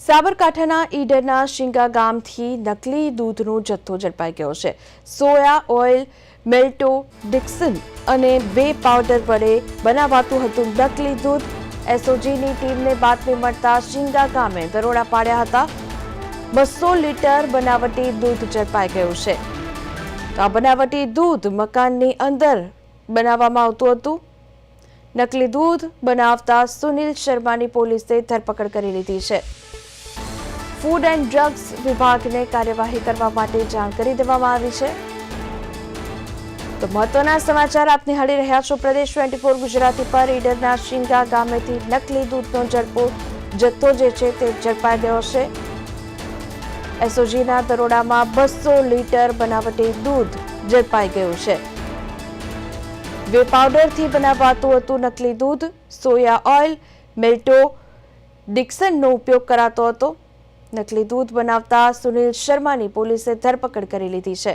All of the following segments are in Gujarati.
સાબરકાંઠાના ઈડરના શિંગા ગામથી નકલી દૂધનો જથ્થો ઝડપાઈ ગયો છે। સોયા ઓઇલ, મેલ્ટો, ડિક્સન અને બે પાવડર વડે બનાવાતું હતું નકલી દૂધ। એસઓજીની ટીમને બાતમી મળતા શિંગા ગામે દરોડા પાડ્યા હતા। 200 લીટર બનાવટી દૂધ ઝડપાઈ ગયું છે। આ બનાવટી દૂધ મકાનની અંદર બનાવવામાં આવતું હતું। નકલી દૂધ બનાવતા સુનિલ શર્માની પોલીસે ધરપકડ કરી લીધી છે। ફૂડ એન્ડ ડ્રગ્સ વિભાગને કાર્યવાહી કરવા માટે જાણ કરી દેવામાં આવી છે। તો મહત્વના સમાચાર આપ નિહાળી રહ્યા છો પ્રદેશ 24 ગુજરાતી પર। ઈડરના શિંગા ગામેથી નકલી દૂધનો જથ્થો જે છે તે ઝડપાઈ ગયો છે। એસઓજીના દરોડામાં 200 લીટર બનાવટી દૂધ ઝડપાઈ ગયું છે। વે પાવડરથી બનાવાતું હતું નકલી દૂધ। સોયા ઓઇલ, મેલ્ટો, ડિક્સનનો ઉપયોગ કરાતો હતો। નકલી દૂધ બનાવતા સુનિલ શર્માની પોલીસે ધરપકડ કરી લીધી છે।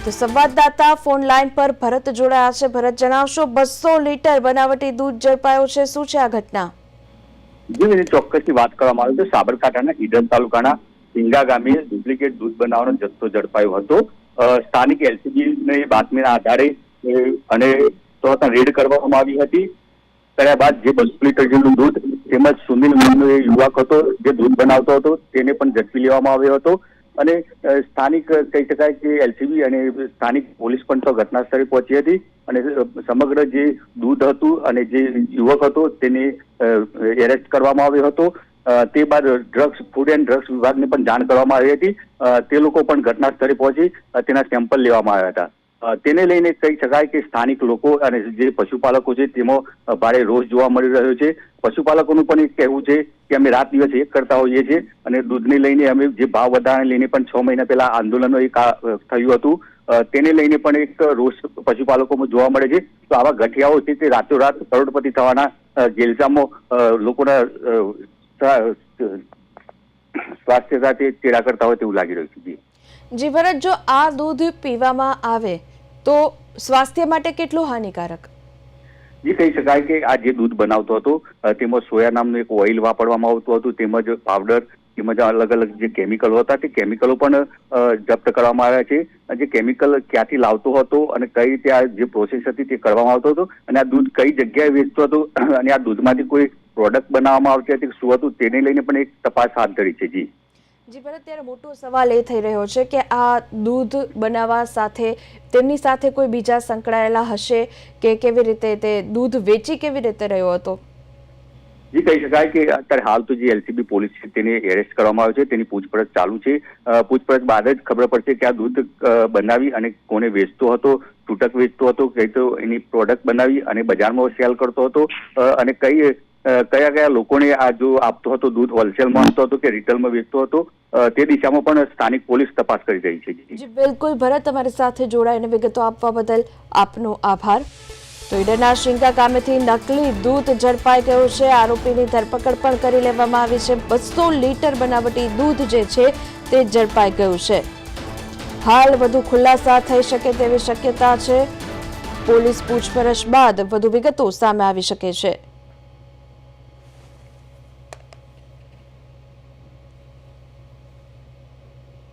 તો સંવાદદાતા ફોન લાઈન પર ભરત જોડાયા છે। ભરત, જણાવશો 200 લીટર બનાવટી દૂધ ઝડપાયું છે, શું છે આ ઘટના? જે ચોક્કસની વાત કરવામાં આવે તો સાબરકાંઠાના ઈડર તાલુકાના શિંગા ગામે ડુપ્લિકેટ દૂધ બનાવવાનો જથ્થો ઝડપાયો હતો। સ્થાનિક એલસીબીની બાતમીના આધારે અને રેડ કરવામાં આવી હતી। કર્યા બાદ જે 200 લીટર જેટલું દૂધ તેમજ સુનિલ નામનો યુવક હતો જે દૂધ બનાવતો હતો તેને પણ ઝડપી લેવામાં આવ્યો હતો। અને સ્થાનિક કહી શકાય કે એલસીબી અને સ્થાનિક પોલીસ પણ તો ઘટના સ્થળે પહોંચી હતી અને સમગ્ર જે દૂધ હતું અને જે યુવક હતો તેને એરેસ્ટ કરવામાં આવ્યો હતો। તે બાદ ફૂડ એન્ડ ડ્રગ્સ વિભાગને પણ જાણ કરવામાં આવી હતી। તે લોકો પણ ઘટના સ્થળે પહોંચી તેના સેમ્પલ લેવામાં આવ્યા હતા। તેને લઈને કહી શકાય કે સ્થાનિક લોકો અને જે પશુપાલકો છે તેમાં ભારે રોષ જોવા મળી રહ્યો છે। પશુપાલકોનું પણ એક કહેવું છે કે અમે રાત દિવસ એક કરતા હોઈએ છીએ અને દૂધને લઈને અમે જે ભાવ વધારાને લઈને પણ 6 મહિના પહેલા આંદોલનો એક થયું હતું। તેને લઈને પણ એક રોષ પશુપાલકોમાં જોવા મળે છે। તો આવા ગઠિયાઓ છે તે રાતોરાત કરોડપતિ થવાના ગેલજામાં લોકોના સ્વાસ્થ્ય સાથે ચેડા કરતા હોય તેવું લાગી રહ્યું છે। જી ભરત, જો આ દૂધ પીવામાં આવે તો સ્વાસ્થ્ય માટે કેટલું હાનિકારક? જે કહી શકાય કે આ જે દૂધ બનાવતો હતો તેમાં સોયા નામનું એક ઓઇલ વાપરવામાં આવતું હતું, તેમજ પાવડર, તેમજ અલગ અલગ જે કેમિકલો હતા તે કેમિકલો પણ જપ્ત કરવામાં આવ્યા છે। જે કેમિકલ ક્યાંથી લાવતો હતો અને કઈ રીતે આ જે પ્રોસેસ હતી તે કરવામાં આવતો હતો અને આ દૂધ કઈ જગ્યાએ વેચતો હતો અને આ દૂધમાંથી કોઈ પ્રોડક્ટ બનાવવામાં આવતી હતી શું હતું તેને લઈને પણ એક તપાસ હાથ ધરી છે। જી ભરત, ત્યારે મોટો સવાલ એ થઈ રહ્યો છે કે આ દૂધ બનાવવા સાથે તેમની સાથે કોઈ બીજા સંકળાયેલા હશે કે કેવી રીતે તે દૂધ વેચી કેવી રીતે રહ્યો હતો? જે કહી શકાય કે અત્યારે હાલ તો જે એલસીબી પોલીસ છે તેને એરેસ્ટ કરવામાં આવ્યો છે, તેની પૂછપરછ ચાલુ છે। પૂછપરછ બાદ જ ખબર પડશે કે આ દૂધ બનાવી અને કોને વેચતો હતો, તૂટક વેચતો હતો, કઈ તો એની પ્રોડક્ટ બનાવી અને બજારમાં સેલ કરતો હતો અને કયા કયા લોકોને આ જો આપતો હતો, દૂધ હોલસેલમાં આપતો હતો કે રિટેલમાં વેચતો હતો, તે દિશામાં પણ સ્થાનિક પોલીસ તપાસ કરી રહી છે। જી બિલકુલ ભરત, તમારી સાથે જોડાઈને વિગતો આપવા બદલ આપનો આભાર। તો ઈડરના શિંગા ગામેથી નકલી દૂધ ઝડપાઈ ગયું છે। આરોપીની ધરપકડ પણ કરી લેવામાં આવી છે। 200 લીટર બનાવટી દૂધ જે છે તે ઝડપાઈ ગયું છે। હાલ વધુ ખુલાસા થઈ શકે તેવી શક્યતા છે। પોલીસ પૂછપરછ બાદ વધુ વિગતો સામે આવી શકે છે।